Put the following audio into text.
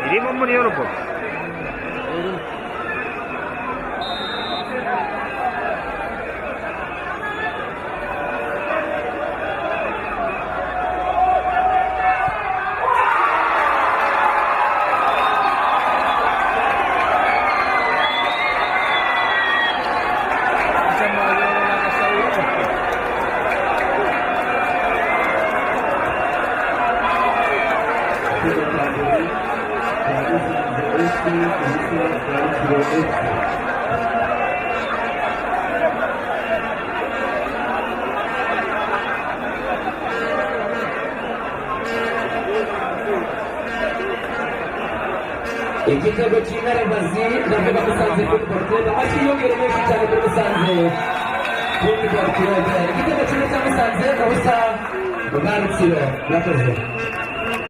irimo muri yorubo igitego cy'inkaramazi ndavuga Musanze Football Club amakiyongera menshi cyane kuri Musanze Football Club igitego kimwe cya Musanze ubusa bwa Rutsiro murakoze